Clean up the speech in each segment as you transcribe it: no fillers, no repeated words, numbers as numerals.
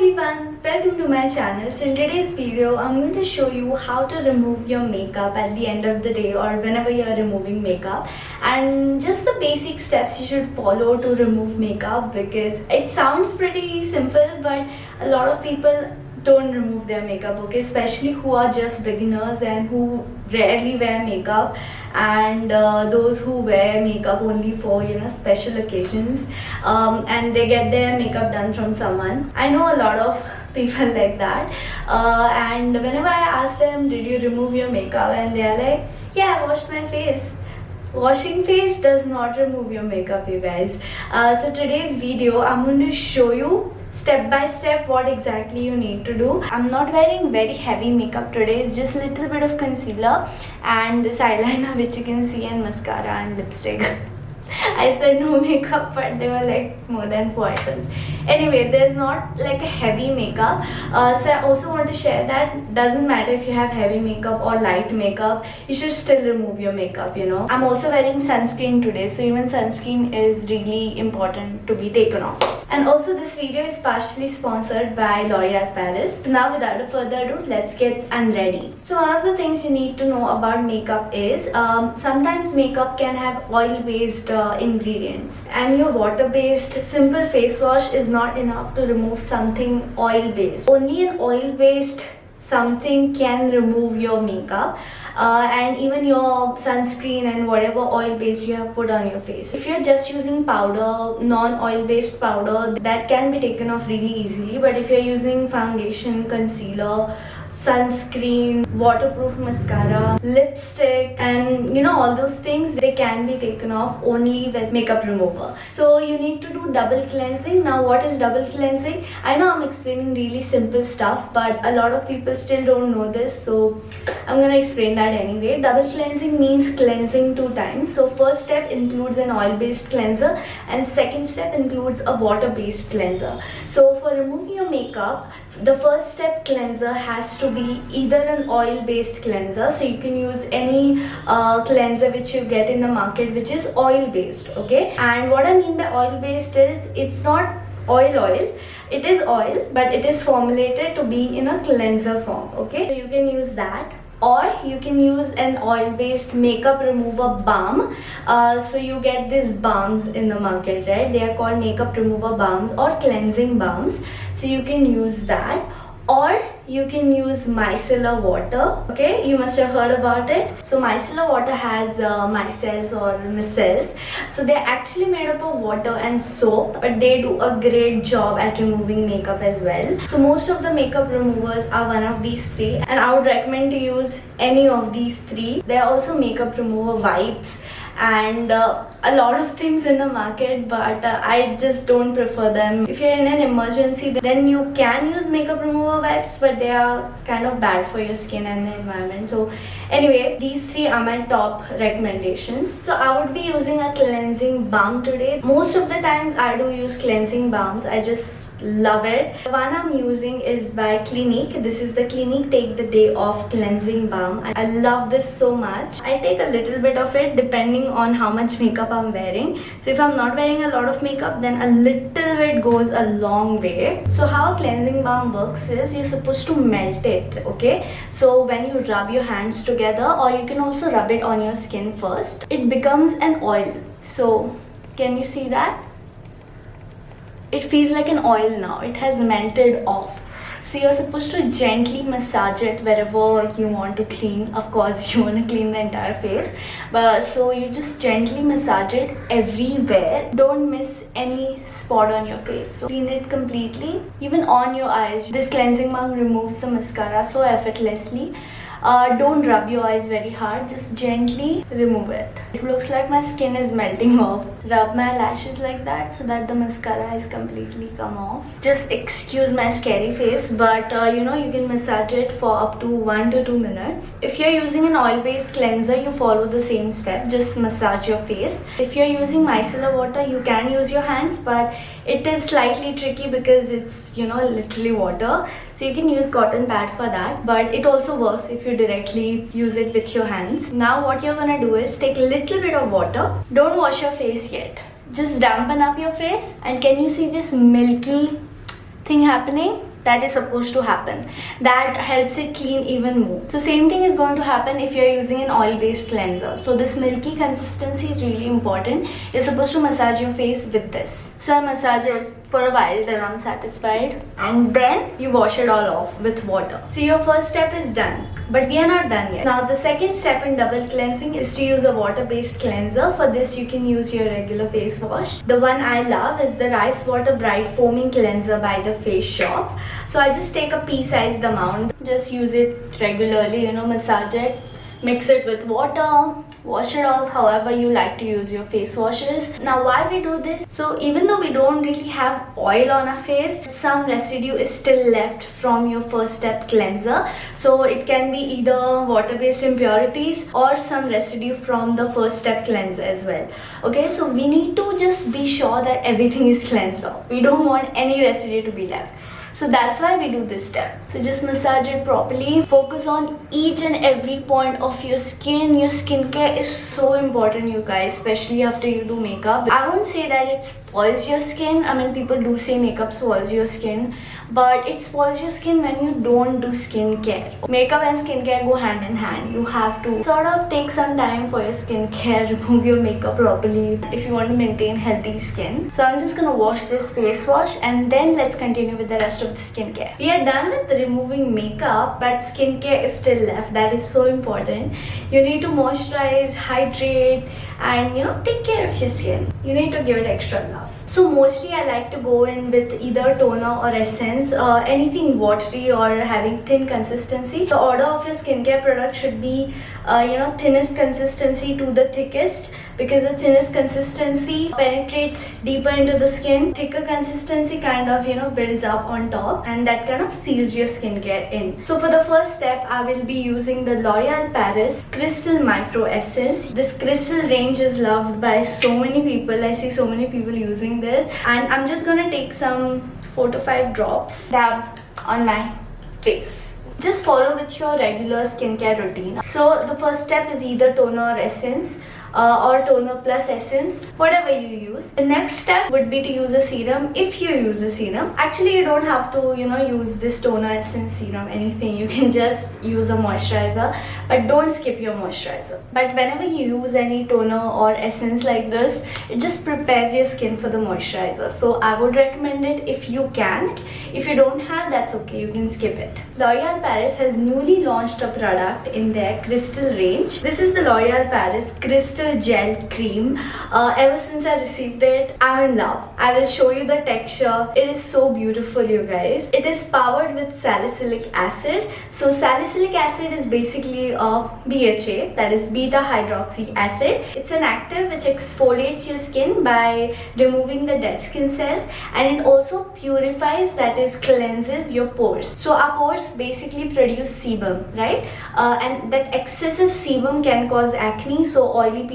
everyone, welcome to my channel. So in today's video, I'm going to show you how to remove your makeup at the end of the day or whenever you're removing makeup, and just the basic steps you should follow to remove makeup, because it sounds pretty simple but a lot of people don't remove their makeup, okay, especially who are just beginners and who rarely wear makeup, and those who wear makeup only for special occasions, and they get their makeup done from someone. I know a lot of people like that, and whenever I ask them, did you remove your makeup, and they are like, yeah, I washed my face. Washing face does not remove your makeup, you guys. So today's video, I'm going to show you step by step what exactly you need to do. I'm not wearing very heavy makeup today. It's just a little bit of concealer and this eyeliner which you can see, and mascara and lipstick. I said no makeup, but they were like more than 4 items. Anyway, there's not like a heavy makeup. So I also want to share that doesn't matter if you have heavy makeup or light makeup, you should still remove your makeup, I'm also wearing sunscreen today, so even sunscreen is really important to be taken off. And also this video is partially sponsored by L'Oreal Paris. So now without further ado, let's get unready. So one of the things you need to know about makeup is sometimes makeup can have oil-based ingredients, and your water-based simple face wash is not enough to remove something oil-based. Only an oil-based something can remove your makeup, and even your sunscreen and whatever oil base you have put on your face. If you're just using powder, non-oil based powder, that can be taken off really easily. But if you're using foundation, concealer, sunscreen, waterproof mascara, lipstick, and all those things, they can be taken off only with makeup remover. So you need to do double cleansing. Now what is double cleansing? I know I'm explaining really simple stuff, but a lot of people still don't know this, so I'm gonna explain that anyway. Double cleansing means cleansing 2 times. So first step includes an oil-based cleanser, and second step includes a water-based cleanser. So for removing your makeup, the first step cleanser has to be either an oil-based cleanser, so you can use any cleanser which you get in the market which is oil-based, okay? And what I mean by oil-based is, it's not oil, it is oil, but it is formulated to be in a cleanser form, okay? So you can use that, or you can use an oil-based makeup remover balm. So you get these balms in the market, right? They are called makeup remover balms or cleansing balms. So you can use that, or you can use micellar water, okay? You must have heard about it. So micellar water has micelles or micelles. So they're actually made up of water and soap, but they do a great job at removing makeup as well. So most of the makeup removers are one of these 3, and I would recommend to use any of these 3. There are also makeup remover wipes and a lot of things in the market, but I just don't prefer them. If you're in an emergency, then you can use makeup remover wipes, but they are kind of bad for your skin and the environment. So anyway, these 3 are my top recommendations. So I would be using a cleansing balm today. Most of the times I do use cleansing balms. I just love it. The one I'm using is by Clinique. This is the Clinique Take the Day Off cleansing balm. I love this so much. I take a little bit of it depending on how much makeup I'm wearing. So if I'm not wearing a lot of makeup, then a little bit goes a long way. So how a cleansing balm works is, you're supposed to melt it, okay? So when you rub your hands together, or you can also rub it on your skin first, it becomes an oil. So can you see that? It feels like an oil now. It has melted off. So you're supposed to gently massage it wherever you want to clean. Of course, you want to clean the entire face, but so you just gently massage it everywhere. Don't miss any spot on your face. So clean it completely, even on your eyes. This cleansing balm removes the mascara so effortlessly. Don't rub your eyes very hard, just gently remove it. It looks like my skin is melting off. Rub my lashes like that so that the mascara has completely come off. Just excuse my scary face, but you can massage it for up to 1 to 2 minutes. If you're using an oil-based cleanser, you follow the same step, just massage your face. If you're using micellar water, you can use your hands, but it is slightly tricky because it's literally water. So you can use cotton pad for that, but it also works if you directly use it with your hands. Now what you're gonna do is take a little bit of water. Don't wash your face yet. Just dampen up your face, and can you see this milky thing happening that is supposed to happen. That helps it clean even more. So same thing is going to happen if you're using an oil based cleanser. So this milky consistency is really important. You're supposed to massage your face with this. So I massage it for a while till I'm satisfied, and then you wash it all off with water. So your first step is done, but we are not done yet. Now the second step in double cleansing is to use a water based cleanser. For this you can use your regular face wash. The one I love is the Rice Water Bright Foaming Cleanser by The Face Shop. So I just take a pea-sized amount, just use it regularly, massage it, mix it with water, wash it off however you like to use your face washes. Now why we do this? So even though we don't really have oil on our face, some residue is still left from your first step cleanser. So it can be either water-based impurities or some residue from the first step cleanser as well. Okay, so we need to just be sure that everything is cleansed off. We don't want any residue to be left. So that's why we do this step. So just massage it properly. Focus on each and every point of your skin. Your skincare is so important, you guys, especially after you do makeup. I won't say that it spoils your skin. I mean, people do say makeup spoils your skin, but it spoils your skin when you don't do skincare. Makeup and skincare go hand in hand. You have to sort of take some time for your skincare, remove your makeup properly if you want to maintain healthy skin. So I'm just gonna wash this face wash and then let's continue with the rest of the skincare. We are done with removing makeup, but skincare is still left. That is so important. You need to moisturize, hydrate, and take care of your skin. You need to give it extra love. So mostly I like to go in with either toner or essence, anything watery or having thin consistency. The order of your skincare product should be thinnest consistency to the thickest, because the thinnest consistency penetrates deeper into the skin. Thicker consistency kind of builds up on top, and that kind of seals your skincare in. So for the first step I will be using the L'Oreal Paris Crystal Micro Essence. This crystal range is loved by so many people. I see so many people using this, and I'm just gonna take some 4 to 5 drops, dab on my face. Just follow with your regular skincare routine. So the first step is either toner or essence, or toner plus essence, whatever you use. The next step would be to use a serum if you use a serum. Actually, you don't have to use this toner, essence, serum, anything. You can just use a moisturizer, but don't skip your moisturizer. But whenever you use any toner or essence like this, it just prepares your skin for the moisturizer. So I would recommend it if you can. If you don't have, that's okay, you can skip it. L'Oreal Paris has newly launched a product in their Crystal range. This is the L'Oreal Paris Crystal Gel Cream. Ever since I received it, I'm in love. I will show you the texture. It is so beautiful, you guys. It is powered with salicylic acid. So salicylic acid is basically a BHA, that is beta hydroxy acid. It's an active which exfoliates your skin by removing the dead skin cells, and it also purifies, that is cleanses your pores. So our pores basically produce sebum, right? And that excessive sebum can cause acne. So oily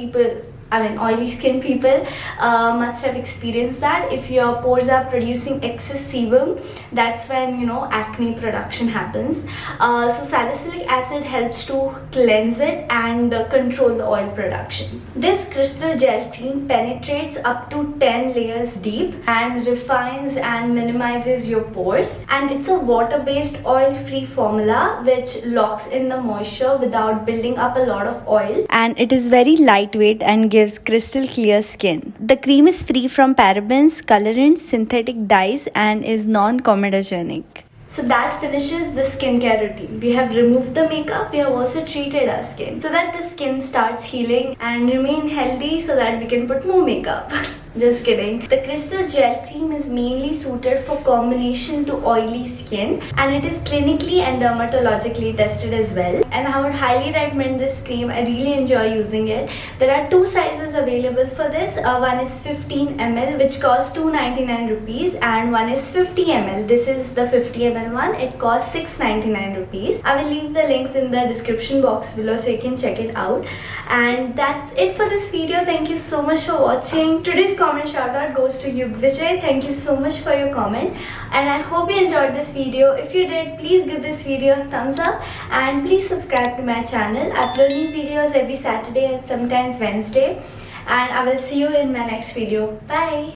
skin people must have experienced that. If your pores are producing excess sebum, that's when acne production happens. So salicylic acid helps to cleanse it and control the oil production. This crystal gel cream penetrates up to 10 layers deep and refines and minimizes your pores, and it's a water-based oil-free formula which locks in the moisture without building up a lot of oil, and it is very lightweight and gives crystal clear skin. The cream is free from parabens, colorants, synthetic dyes, and is non-comedogenic. So that finishes the skincare routine. We have removed the makeup, we have also treated our skin so that the skin starts healing and remain healthy so that we can put more makeup. Just kidding. The Crystal Gel Cream is mainly suited for combination to oily skin, and it is clinically and dermatologically tested as well. And I would highly recommend this cream. I really enjoy using it. There are 2 sizes available for this. One is 15 ml which costs 299 rupees, and one is 50 ml. This is the 50 ml one. It costs 699 rupees. I will leave the links in the description box below so you can check it out. And that's it for this video. Thank you so much for watching. Today's comment shout out goes to Yug Vijay. Thank you so much for your comment, and I hope you enjoyed this video. If you did, please give this video a thumbs up and please subscribe to my channel. I upload new videos every Saturday and sometimes Wednesday, and I will see you in my next video. Bye.